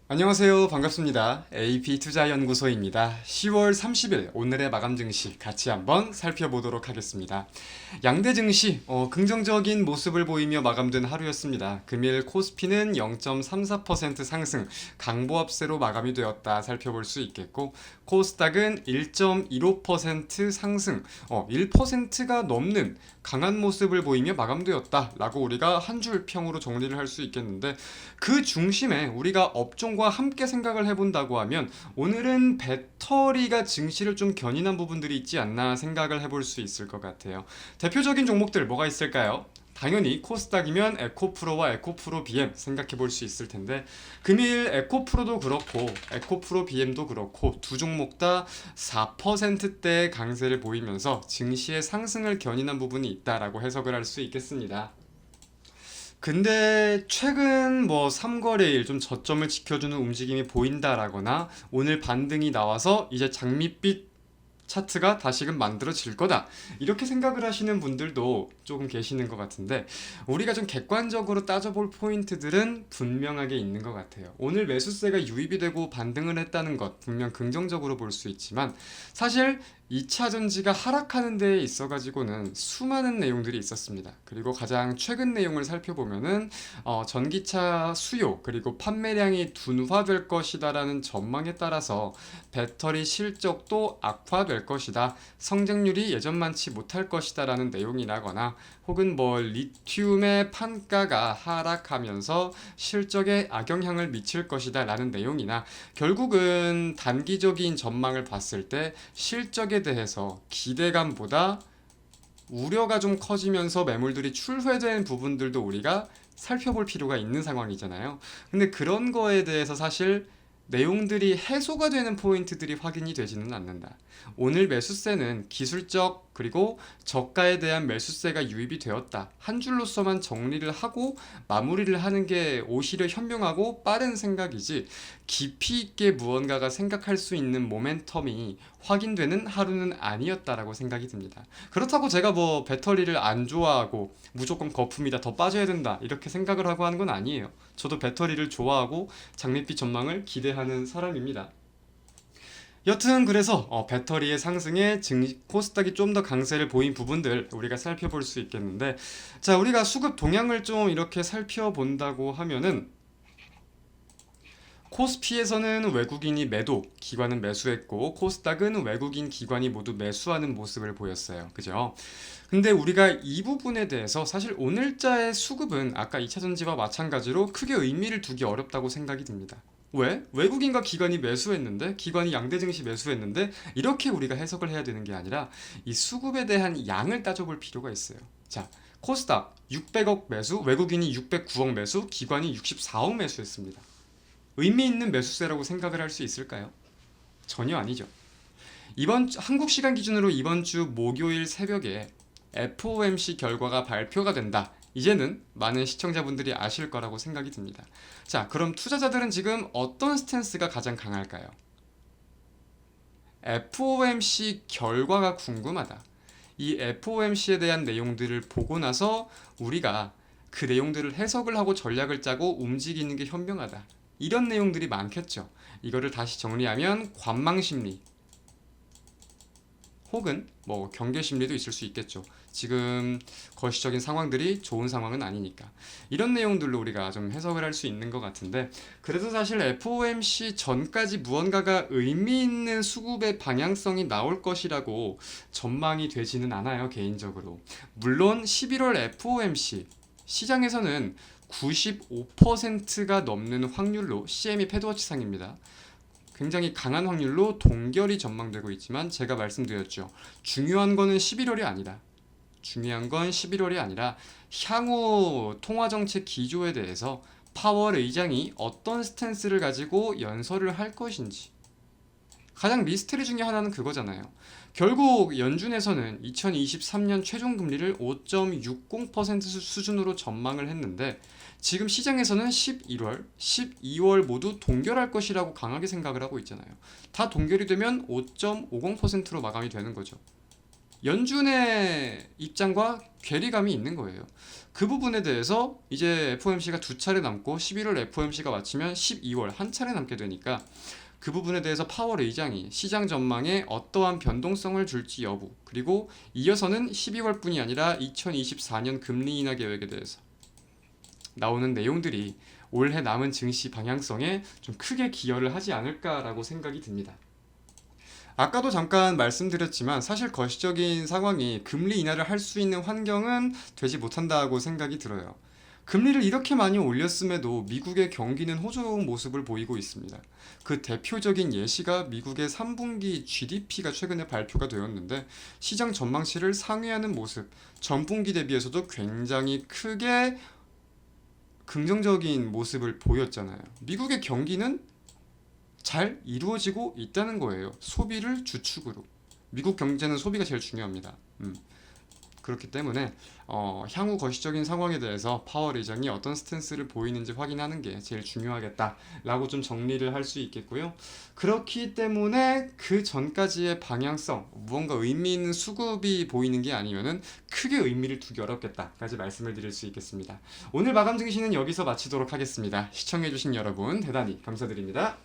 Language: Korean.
안녕하세요. 반갑습니다. AP투자연구소입니다. 10월 30일 오늘의 마감 증시 같이 한번 살펴보도록 하겠습니다. 양대 증시 긍정적인 모습을 보이며 마감된 하루였습니다. 금일 코스피는 0.34% 상승, 강보합세로 마감이 되었다 살펴볼 수 있겠고, 코스닥은 1.15% 상승, 1%가 넘는 강한 모습을 보이며 마감되었다라고 우리가 한 줄 평으로 정리를 할 수 있겠는데, 그 중심에 우리가 업종과 함께 생각을 해본다고 하면 오늘은 배터리가 증시를 좀 견인한 부분들이 있지 않나 생각을 해볼 수 있을 것 같아요. 대표적인 종목들 뭐가 있을까요? 당연히 코스닥이면 에코프로와 에코프로 BM 생각해 볼 수 있을 텐데, 금일 에코프로도 그렇고 에코프로 BM도 그렇고 두 종목 다 4%대 강세를 보이면서 증시의 상승을 견인한 부분이 있다라고 해석을 할 수 있겠습니다. 근데 최근 뭐 삼거래일 좀 저점을 지켜주는 움직임이 보인다라거나 오늘 반등이 나와서 이제 장밋빛 차트가 다시금 만들어질 거다, 이렇게 생각을 하시는 분들도 조금 계시는 것 같은데, 우리가 좀 객관적으로 따져볼 포인트들은 분명하게 있는 것 같아요. 오늘 매수세가 유입이 되고 반등을 했다는 것 분명 긍정적으로 볼 수 있지만, 사실 2차 전지가 하락하는 데에 있어 가지고는 수많은 내용들이 있었습니다. 그리고 가장 최근 내용을 살펴보면은 전기차 수요 그리고 판매량이 둔화될 것이다라는 전망에 따라서 배터리 실적도 악화될 것이다, 성장률이 예전만치 못할 것이다라는 내용이라거나, 혹은 뭐 리튬의 판가가 하락하면서 실적에 악영향을 미칠 것이다라는 내용이나, 결국은 단기적인 전망을 봤을 때 실적에 대해서 기대감보다 우려가 좀 커지면서 매물들이 출회된 부분들도 우리가 살펴볼 필요가 있는 상황이잖아요. 근데 그런 거에 대해서 사실 내용들이 해소가 되는 포인트들이 확인이 되지는 않는다. 오늘 매수세는 기술적 그리고 저가에 대한 매수세가 유입이 되었다, 한 줄로서만 정리를 하고 마무리를 하는 게 오히려 현명하고 빠른 생각이지, 깊이 있게 무언가가 생각할 수 있는 모멘텀이 확인되는 하루는 아니었다라고 생각이 듭니다. 그렇다고 제가 뭐 배터리를 안 좋아하고 무조건 거품이다, 더 빠져야 된다, 이렇게 생각을 하고 하는 건 아니에요. 저도 배터리를 좋아하고 장밋빛 전망을 기대하는 사람입니다. 여튼 그래서 배터리의 상승에 코스닥이 좀 더 강세를 보인 부분들 우리가 살펴볼 수 있겠는데, 자, 우리가 수급 동향을 좀 이렇게 살펴본다고 하면은, 코스피에서는 외국인이 매도, 기관은 매수했고, 코스닥은 외국인, 기관이 모두 매수하는 모습을 보였어요. 그죠? 근데 우리가 이 부분에 대해서 사실 오늘자의 수급은 아까 2차전지와 마찬가지로 크게 의미를 두기 어렵다고 생각이 듭니다. 왜? 외국인과 기관이 매수했는데, 기관이 양대 증시 매수했는데, 이렇게 우리가 해석을 해야 되는 게 아니라 이 수급에 대한 양을 따져볼 필요가 있어요. 자, 코스닥 600억 매수, 외국인이 609억 매수, 기관이 64억 매수했습니다. 의미 있는 매수세라고 생각을 할 수 있을까요? 전혀 아니죠. 한국 시간 기준으로 이번 주 목요일 새벽에 FOMC 결과가 발표가 된다. 이제는 많은 시청자분들이 아실 거라고 생각이 듭니다. 자, 그럼 투자자들은 지금 어떤 스탠스가 가장 강할까요? FOMC 결과가 궁금하다. 이 FOMC에 대한 내용들을 보고 나서 우리가 그 내용들을 해석을 하고 전략을 짜고 움직이는 게 현명하다, 이런 내용들이 많겠죠. 이거를 다시 정리하면 관망심리 혹은 뭐 경계심리도 있을 수 있겠죠. 지금 거시적인 상황들이 좋은 상황은 아니니까, 이런 내용들로 우리가 좀 해석을 할 수 있는 것 같은데, 그래도 사실 FOMC 전까지 무언가가 의미 있는 수급의 방향성이 나올 것이라고 전망이 되지는 않아요, 개인적으로. 물론 11월 FOMC 시장에서는 95%가 넘는 확률로, CME 패드워치상입니다, 굉장히 강한 확률로 동결이 전망되고 있지만, 제가 말씀드렸죠. 중요한 거는 11월이 아니다. 중요한 건 11월이 아니라 향후 통화정책 기조에 대해서 파월 의장이 어떤 스탠스를 가지고 연설을 할 것인지, 가장 미스터리 중에 하나는 그거잖아요. 결국 연준에서는 2023년 최종금리를 5.60% 수준으로 전망을 했는데, 지금 시장에서는 11월, 12월 모두 동결할 것이라고 강하게 생각을 하고 있잖아요. 다 동결이 되면 5.50%로 마감이 되는 거죠. 연준의 입장과 괴리감이 있는 거예요. 그 부분에 대해서 이제 FOMC가 두 차례 남고 11월 FOMC가 마치면 12월 한 차례 남게 되니까 그 부분에 대해서 파월 의장이 시장 전망에 어떠한 변동성을 줄지 여부, 그리고 이어서는 12월뿐이 아니라 2024년 금리 인하 계획에 대해서 나오는 내용들이 올해 남은 증시 방향성에 좀 크게 기여를 하지 않을까라고 생각이 듭니다. 아까도 잠깐 말씀드렸지만 사실 거시적인 상황이 금리 인하를 할 수 있는 환경은 되지 못한다고 생각이 들어요. 금리를 이렇게 많이 올렸음에도 미국의 경기는 호조로운 모습을 보이고 있습니다. 그 대표적인 예시가 미국의 3분기 GDP가 최근에 발표가 되었는데 시장 전망치를 상회하는 모습, 전분기 대비해서도 굉장히 크게 긍정적인 모습을 보였잖아요. 미국의 경기는 잘 이루어지고 있다는 거예요. 소비를 주축으로. 미국 경제는 소비가 제일 중요합니다. 그렇기 때문에 향후 거시적인 상황에 대해서 파월 의장이 어떤 스탠스를 보이는지 확인하는 게 제일 중요하겠다라고 좀 정리를 할 수 있겠고요. 그렇기 때문에 그 전까지의 방향성, 무언가 의미 있는 수급이 보이는 게 아니면은 크게 의미를 두기 어렵겠다까지 말씀을 드릴 수 있겠습니다. 오늘 마감 증시는 여기서 마치도록 하겠습니다. 시청해주신 여러분 대단히 감사드립니다.